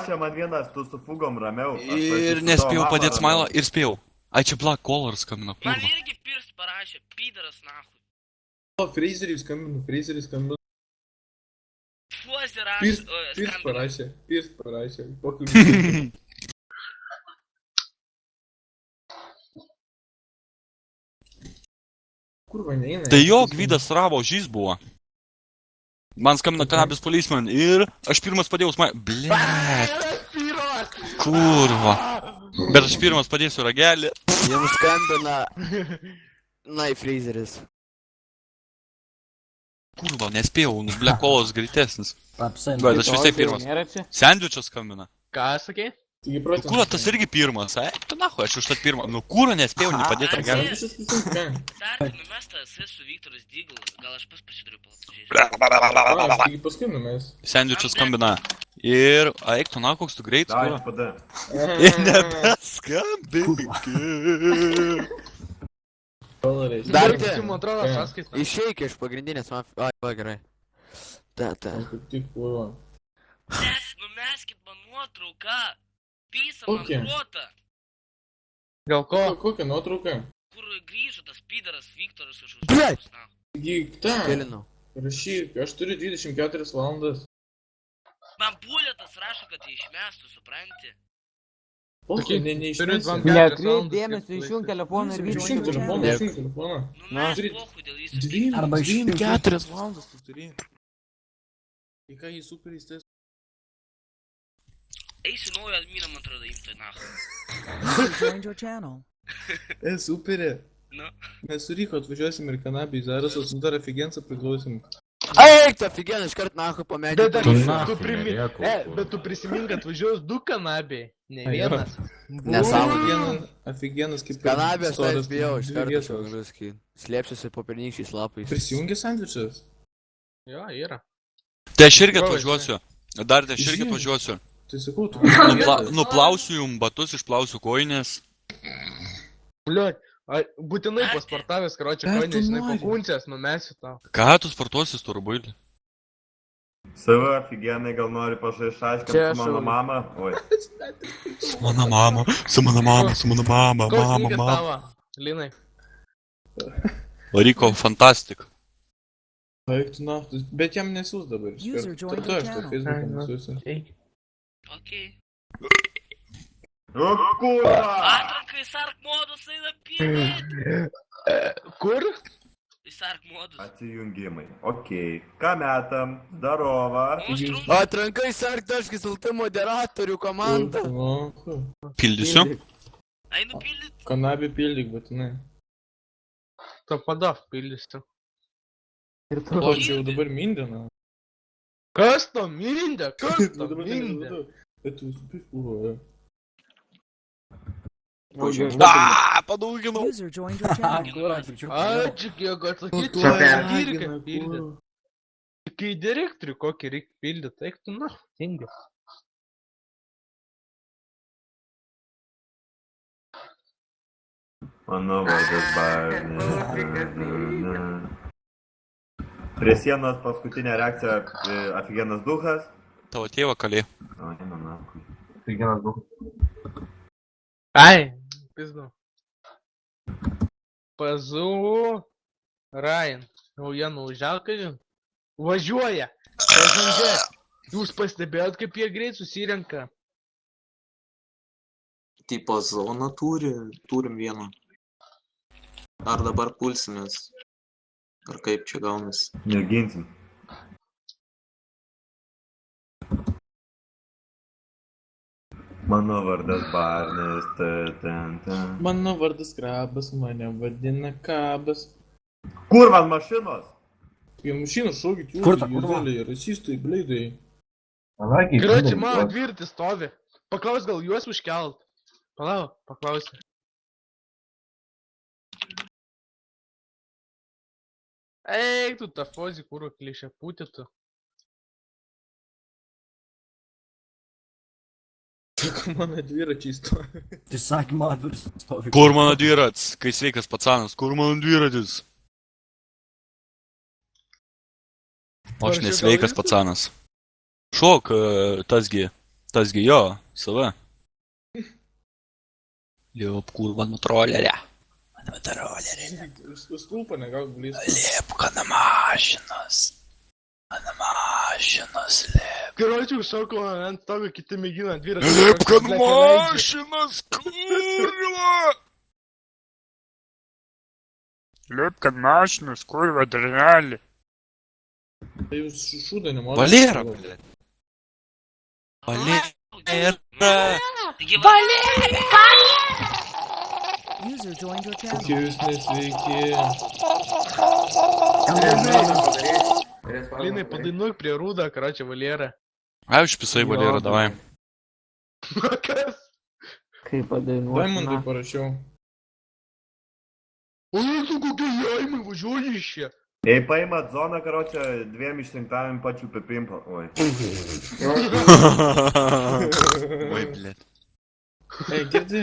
čia man vienas, tu su fugom ramiau. Ir nespėjau padėti smailą ir spėjau. Ai, čia Black Collar skambina, Man kurva. irgi pirst parašė, pidaras nahui. O, Freezeriui skambinu. Fuozi Pirst rašė, parašė. Pokalbį. Kurva neina. Tai jo, Gvydas Ravo žys buvo. Man skambina Cannabis Policeman ir aš pirmas padėjau smailą. Blet. Kurva. Bet aš pirmas padėsiu ragelį. Jums skambina... Na, Freezeris. Kurva, nespėjau, nu Black Collas greitesnis. Apsent. Bet aš visai pirmas. Nėra čia? Sandvičas skambina. Ką sakei? Taigi Nu procentas. kurva, tas irgi pirmas, tu nahu, aš užtat pirmą. Nu kurva, nespėjau nepadėti ragelį. Visas visas ką? dar numesta esi su Viktoras Digl, gal aš pas pasidariu pažiūrėti. Taigi paskambinu mes. Sandvičas skambina. Ir, eik tu nahu, koks tu greit, Dai, kurva. pada. Ir nebeskambink. Doleriais. Dar Baigsiu, te. man atrodo, sąskaitą. Išeik iš pagrindinės mafijos. Ai, va, gerai. Ta. Kaip tik kurva. Numeskit man nuotrauką. Pysa Kokią? man protą. Gal ko? Kokią nuotrauką? Kur grįžo tas pidaras Viktoras iš Blet! užsienio. Taigi, tą. Kelinau. Rašyk, aš turiu 24 valandas. Man bulėtas rašo, kad jį išmestų, supranti? O, Sakyk, neišmesi. turiu 24 Nekreip valandas, dėmesio, kaip išjunk telefoną ir Išjunk vyriškį. telefoną, išjunk telefoną. Nu Na. mes pohui dėl jį Arba išjunk. 24 valandas tu turi. Tai ką jį super įstės? Eisi naują adminą, man atrodo, imtai nahu. Joined your channel. Superė. Nu. Mes su Ryko atvažiuosim ir kanabį, Zarasas, dar aфиgensa priklausim. Eik, ta figen, iškart nahu po medį. Bet Tu tu nahui, primin... nerėkauk. Bet tu prisimink, kad važiuos 2 kanabiai, ne Ai, jo. vienas. Nesąmonė. Aфиgenas kaip... Kanabės tai storas, bijau, iš dvi karto vietos. čia galiu sakyti. Slėpsiuosi po pernykščiais lapais. Prisijungi sandvičas? Jo, yra. Tai aš irgi atvažiuosiu. Dar tai aš irgi Žinai. atvažiuosiu. Tai sakau, tu... Nuplausiu jum batus, išplausiu koinės. Bliuot, būtinai pasportavęs, karočią, Ką tu koinės, žinai, nori? pakuncės, numesiu tau. Ką tu sportuosi, turbuilį? Savo aфиgenai gal nori pašaiškinti Čia su mano aš- mama. Oi. Su mano mama, su mano mama, su mano mama, Koks mama, lygis mama. tavo, Linai? Varyko fantastik. Eik tu naftus, bet jam nesiūs dabar. User joined Tada your aš tą channel. Facebooką Ai, nu. nesiūsiu. Okei. O, kurva! Atranka į sark modus eina pidėti. Kur? Į sark modus. Atsijungimai. Okei. Ką metam? Darova. Monstrum. Atrankai sarktaškis LT moderatorių komanda. O, Pildysiu. Einu pildyt. kanabį pildyk, būtinai. To padav pildysiu. Ir tu. O, čia jau dabar mindina. Kas to mindė? Kas to mindė? Bet tu super kurva. Padauginau. User joined your channel. Kur atvirkščiau? Ačiū, kiek atsakyti, Tu čia ragina, dirka pildyti. kurva. Kai direktorių kokį reikia pildyti, eik tu na, tingi. Mano vardas Barnis. Prie sienos paskutinė reakcija aфиgenas duhas. Tavo tėvą kalė. O, ne, mano. Ai, pizdu. Pazu, Ryan, naujienų užželka, žin? Važiuoja! Pažangė! Jūs pastebėjot, kaip jie greit susirenka? Tipo zoną turim vieną. Ar dabar pulsimės? Ar kaip čia gaunasi? Mėginsim. Mano vardas Barnis. Mano vardas Krabas, mane vadina Kabas. Kur man mašinos? Kai mašiną šaukit jūs, Kur ta kurva? juzeliai, rasistai, bleidai. Gračiai, mano dvirtis stovi. Paklaus, gal juos užkelt. Palauk, paklausiu. Eik tu tą fozį, kūro klišę pūtytų. Sako, mano dviračiai stovi. Tai sakė, man duris stovi. Kur mano dviratis? Kai sveikas pacanas, kur mano dviratis? O aš Ar čia nesveikas gal pacanas. Šok, tasgi Tasgi jo, sava. Liep, kurva, nutrolerė. Nutrolerė. Stulpa negauk blizko. Liepka na mašinas. Na mašinas liep. Короче, šoko ant stogo, kiti mėgina dviratį. Liepka na mašinas, kurva. Liepka na mašinas, kurva, drenelį. Tai jūs šūdą nemokat. Valera, blėt. Valera. User joined your channel. Kokie jūs nesveiki. Linai, padainuok prie rūdą, короче, Valera. Ai, užpisai Valera, davai. Kas? Kaip padainuoti. Daimondui parašiau. O jūsų kokie jaimai važiuoja iš čia. Jei paimat zoną, karočią, dviem išrinktavim pačių pipimpa. Oi. Oi, blėt. Ei, girdi,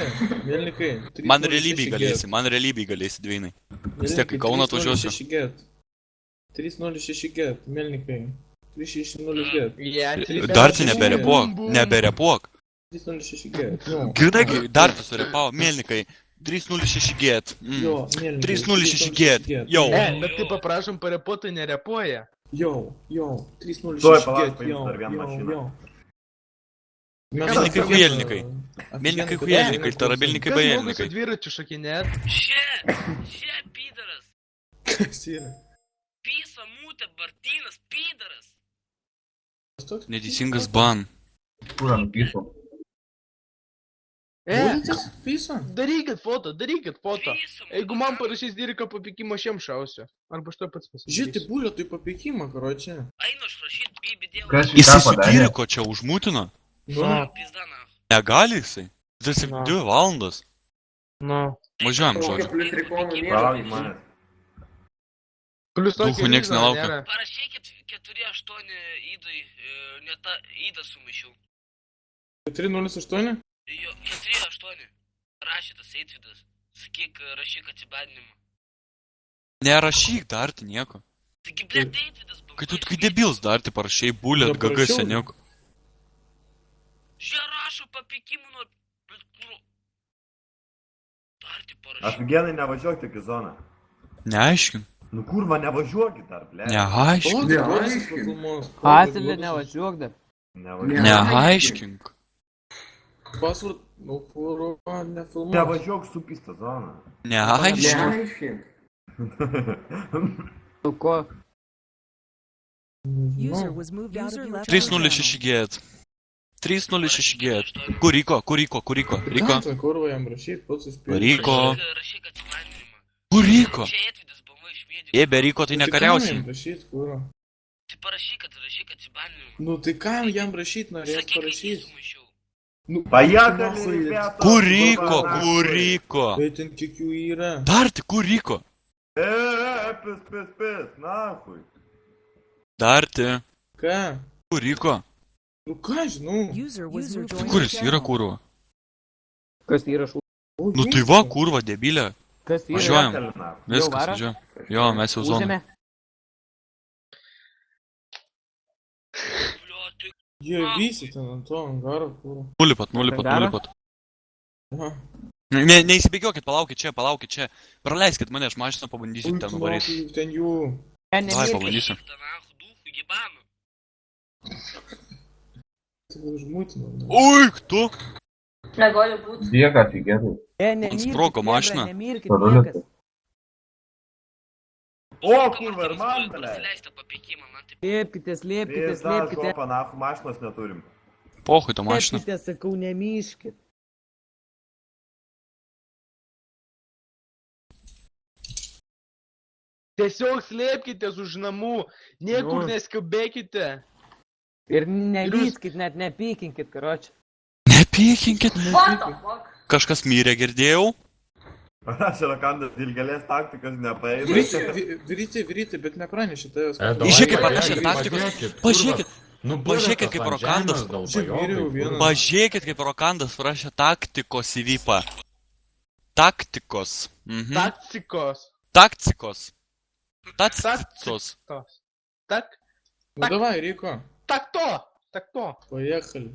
Melnikai. Man realybėj galėsi dvynai. Vis tiek į Kauną atvažiuosiu. 306 get, Melnikai. 360 get. Dar tai neberepuok. 306 get. Grinai, dar tu surepavo, Melnikai. 306 get. Jo, Melnikai. 306 get. Jau. Bet kai paprašom parepuoti, nerepuoja. Jo, Tuoj 306 palauk, get, paims dar vieną mašiną. Melnikai hujelnikai. Melnikai hujelnikai, tarabelnikai Kas moka su bajelnikai. dviračiu šokinėt? Še, pidaras. Kas yra? Pisa, mūtė, Bartynas, pidaras. Neteisingas ban. Piso? Darykit foto. Pisa, Jeigu man parašys dyrika papikimo, aš jam šausiu. Arba aš to pats Žiūrėti, pasakysiu. bulėtui papikimą, karočią. Einu aš rašyt, bibi dėl. Jisai su Kiriko čia užmūtino? Pizda, na. Negali jisai. Tas 2 valandas. Nu. Važiuojam, žodžiu. Palauk manęs. Plius Duchų tokio nieks ryzo nelaukia. nėra. Parašykit 4-8 įdai, ne tą įdą sumaišiau. 408? Jo, 4-8. Rašytas Eitvydas. Sakyk, rašyk atsibadinimą. Nerašyk dar, tai nieko. Taigi, blėt, Eitvydas buvo. Kai tu kai debils dar, tai parašai bulėt, Nu, gaga parašiau. seniuk. Čia rašo papikimų nuo... Bet kur... Dar tai parašyk. Aфиgenai nevažiuok tik į zoną. Neaiškink. Nu kurva, nevažiuokit dar, ble. Neaiškink. Asilė nevažiuok dar. Neaiškink. Password, nu kurva, nefilmuok. Nevažiuok supis tą zoną. Neaiškink. Tu ko? User was moved out of your channel. 306 get. 306 get. Kuriko. Riko. Tai kurva jam rašyt, pats įspėjau. Riko. Rašyk atsibadinimą. Kuriko. Čia Eitvydas buvo iš mėdžių. Jei be Riko, tai nekariausi. Rašyt, kurva. Tai parašyk, kad rašyk atsibadinimą. Nu tai kam jam rašyt, norės Sakyk, kad parašyt. įsumaišiau. Pajakali, rебята. Kuriko. Bet ten kiek jų yra. Dar tik kuriko. Pis, nahui. Dar tik Ką? kuriko. Nu ką, žinau. User was moved joined your Kuris yra channel. kurva? Kas įrašų? Nu tai va, kurva, debilė. Kas įrašų? Važiuojam. Viskas, varo? važiuojam. Jo, mes jau zoną. Užėmė? Bliu, tai Jie visi ten ant to angaro, kurva. Nulipat. Aha. Neįsibėgiokit, palaukit čia. Praleiskit mane, aš mašiną pabandysiu ten nuvaryti. Ten jų. Davai, pabandysiu. Danach, duchų, jebanu. Tai užmūtino. Ui, tu? Negali būti. Sprogo mašina. Nemirkit niekas. O, kurva, ir man, ble. Pasileista papikimą, man taip. Slėpkite. Pizda, žopa, nahu, mašinos neturim. Pohui tą mašiną. Slėpkite, sakau, nemyškit. Tiesiog slėpkitės už namų. Niekur Nu. neskubėkite. Ir nelyskit, net nepykinkit, karoči. Nepykinkit. What the fuck? Kažkas mirė, girdėjau. Širakandas dilgelės taktikas nepaeina. Vyryti, bet nepranešė tavęs. Žiūrėkit, panašiai taktikos. Pažiūrėkit, kaip Rokandas. Vyriau vieną. Pažiūrėkit, kaip Rokandas parašė taktikos įvypą. Taktikos. Taktikos. Taktikos. Tak. Nu davai, Riko. Так то. Поехали.